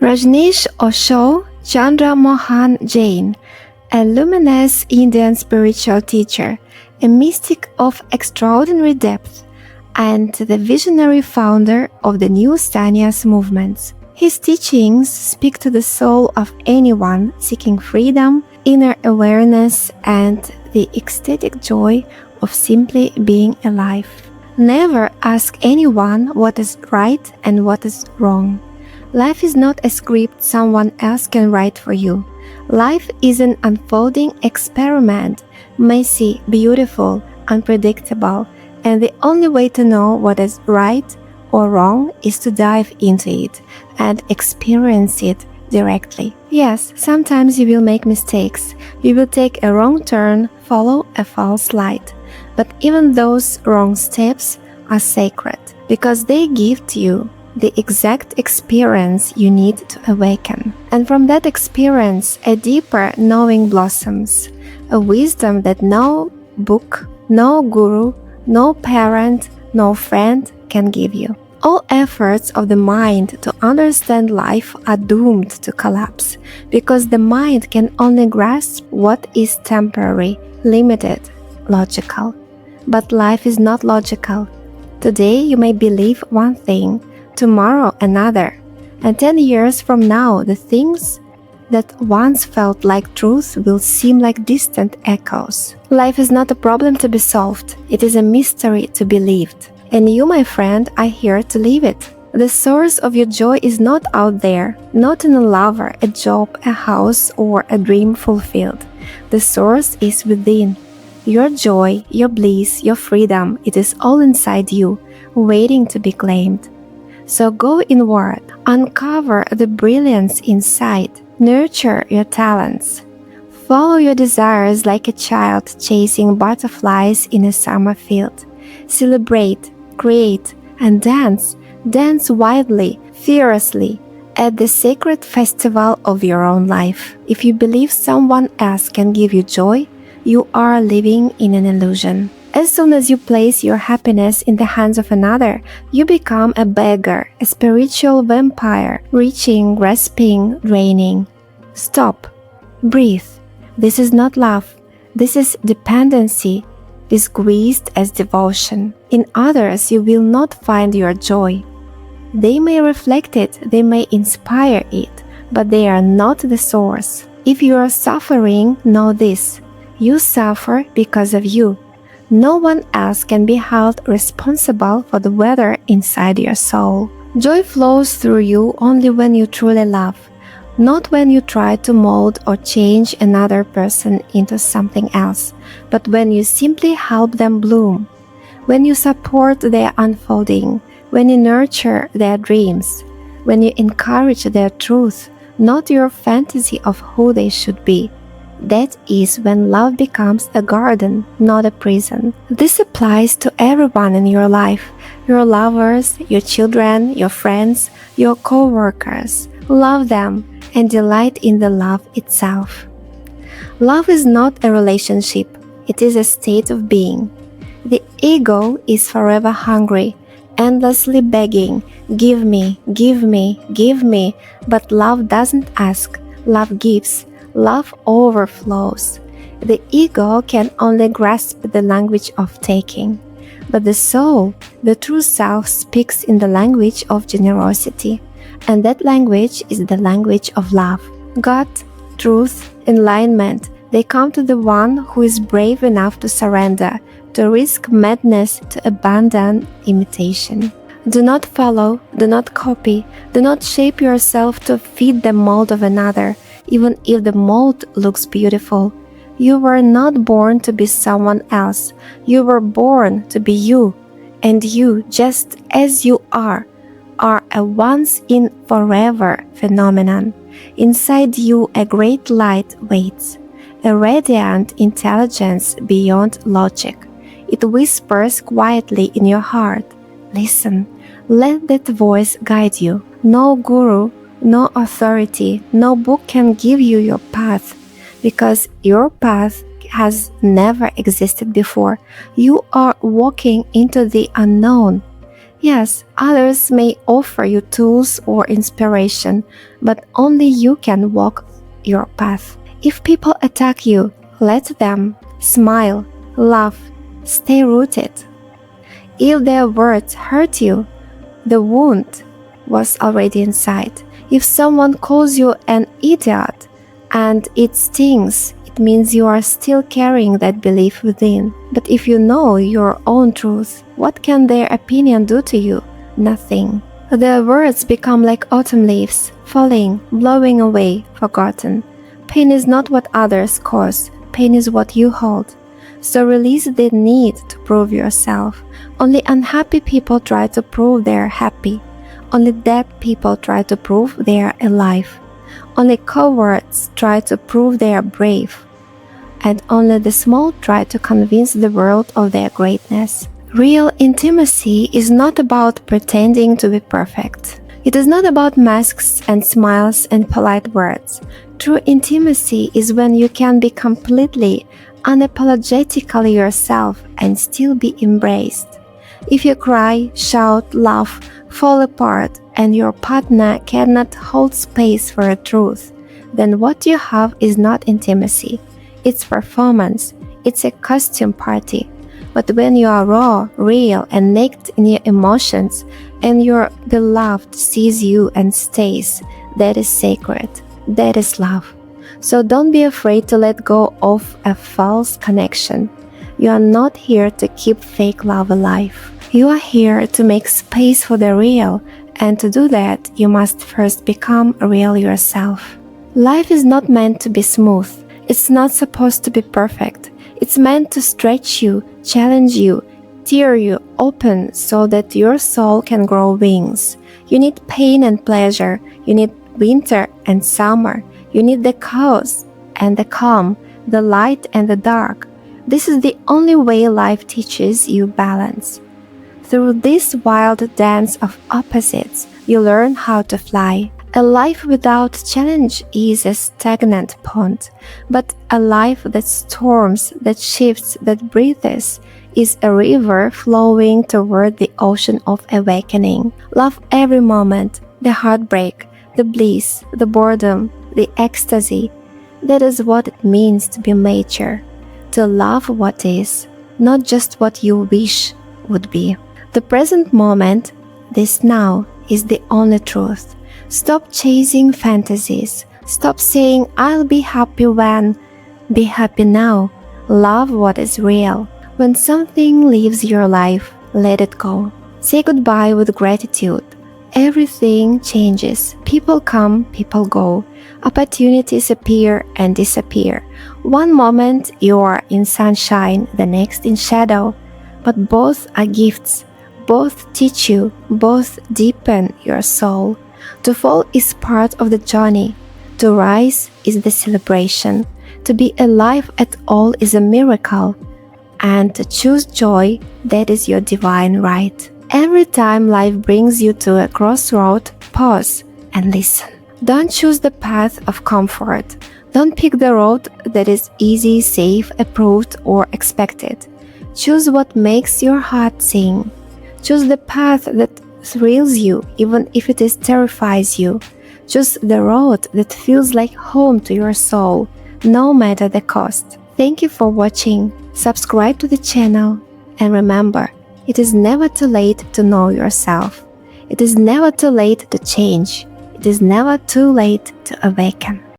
Rajneesh Osho, Chandra Mohan Jain, a luminous Indian spiritual teacher, a mystic of extraordinary depth, and the visionary founder of the new sannyasa movements. His teachings speak to the soul of anyone seeking freedom, inner awareness, and the ecstatic joy of simply being alive. Never ask anyone what is right and what is wrong. Life is not a script someone else can write for you. Life is an unfolding experiment, messy, beautiful, unpredictable, and the only way to know what is right or wrong is to dive into it and experience it directly. Yes, sometimes you will make mistakes. You will take a wrong turn, follow a false light. But even those wrong steps are sacred because they give to you the exact experience you need to awaken. And from that experience, a deeper knowing blossoms, a wisdom that no book, no guru, no parent, no friend can give you. All efforts of the mind to understand life are doomed to collapse because the mind can only grasp what is temporary, limited, logical. But life is not logical. Today you may believe one thing, tomorrow another, and 10 years from now the things that once felt like truth will seem like distant echoes. Life is not a problem to be solved, it is a mystery to be lived. And you, my friend, are here to live it. The source of your joy is not out there, not in a lover, a job, a house, or a dream fulfilled. The source is within. Your joy, your bliss, your freedom, it is all inside you, waiting to be claimed. So go inward, uncover the brilliance inside, nurture your talents. Follow your desires like a child chasing butterflies in a summer field. Celebrate, create, and dance. Dance wildly, fiercely, at the sacred festival of your own life. If you believe someone else can give you joy, you are living in an illusion. As soon as you place your happiness in the hands of another, you become a beggar, a spiritual vampire, reaching, grasping, draining. Stop. Breathe. This is not love. This is dependency, disguised as devotion. In others, you will not find your joy. They may reflect it, they may inspire it, but they are not the source. If you are suffering, know this. You suffer because of you. No one else can be held responsible for the weather inside your soul. Joy flows through you only when you truly love, not when you try to mold or change another person into something else, but when you simply help them bloom, when you support their unfolding, when you nurture their dreams, when you encourage their truth, not your fantasy of who they should be. That is when love becomes a garden, not a prison. This applies to everyone in your life, your lovers, your children, your friends, your co-workers. Love them and delight in the love itself. Love is not a relationship, it is a state of being. The ego is forever hungry, endlessly begging, give me, give me, give me, but love doesn't ask, love gives. Love overflows. The ego can only grasp the language of taking, but the soul, the true self, speaks in the language of generosity, and that language is the language of love. God, truth, enlightenment, they come to the one who is brave enough to surrender, to risk madness, to abandon imitation. Do not follow, do not copy, do not shape yourself to fit the mold of another, even if the mold looks beautiful. You were not born to be someone else. You were born to be you. And you, just as you are a once-in-forever phenomenon. Inside you, a great light waits, a radiant intelligence beyond logic. It whispers quietly in your heart. Listen, let that voice guide you. No guru, no authority, no book can give you your path, because your path has never existed before. You are walking into the unknown. Yes, others may offer you tools or inspiration, but only you can walk your path. If people attack you, let them. Smile, laugh, stay rooted. If their words hurt you, the wound was already inside. If someone calls you an idiot and it stings, it means you are still carrying that belief within. But if you know your own truth, what can their opinion do to you? Nothing. Their words become like autumn leaves, falling, blowing away, forgotten. Pain is not what others cause, pain is what you hold. So release the need to prove yourself. Only unhappy people try to prove they're happy. Only dead people try to prove they are alive. Only cowards try to prove they are brave. And only the small try to convince the world of their greatness. Real intimacy is not about pretending to be perfect. It is not about masks and smiles and polite words. True intimacy is when you can be completely, unapologetically yourself and still be embraced. If you cry, shout, laugh, fall apart, and your partner cannot hold space for a truth, then what you have is not intimacy. It's performance. It's a costume party. But when you are raw, real, and naked in your emotions, and your beloved sees you and stays, that is sacred. That is love. So don't be afraid to let go of a false connection. You are not here to keep fake love alive. You are here to make space for the real, and to do that, you must first become real yourself. Life is not meant to be smooth. It's not supposed to be perfect. It's meant to stretch you, challenge you, tear you open so that your soul can grow wings. You need pain and pleasure. You need winter and summer. You need the chaos and the calm, the light and the dark. This is the only way life teaches you balance. Through this wild dance of opposites, you learn how to fly. A life without challenge is a stagnant pond, but a life that storms, that shifts, that breathes is a river flowing toward the ocean of awakening. Love every moment, the heartbreak, the bliss, the boredom, the ecstasy. That is what it means to be mature, to love what is, not just what you wish would be. The present moment, this now, is the only truth. Stop chasing fantasies. Stop saying, I'll be happy when. Be happy now. Love what is real. When something leaves your life, let it go. Say goodbye with gratitude. Everything changes. People come, people go. Opportunities appear and disappear. One moment you are in sunshine, the next in shadow. But both are gifts. Both teach you. Both deepen your soul. To fall is part of the journey. To rise is the celebration. To be alive at all is a miracle. And to choose joy, that is your divine right. Every time life brings you to a crossroad, pause and listen. Don't choose the path of comfort. Don't pick the road that is easy, safe, approved, or expected. Choose what makes your heart sing. Choose the path that thrills you, even if it terrifies you. Choose the road that feels like home to your soul, no matter the cost. Thank you for watching. Subscribe to the channel, and remember, it is never too late to know yourself. It is never too late to change. It is never too late to awaken.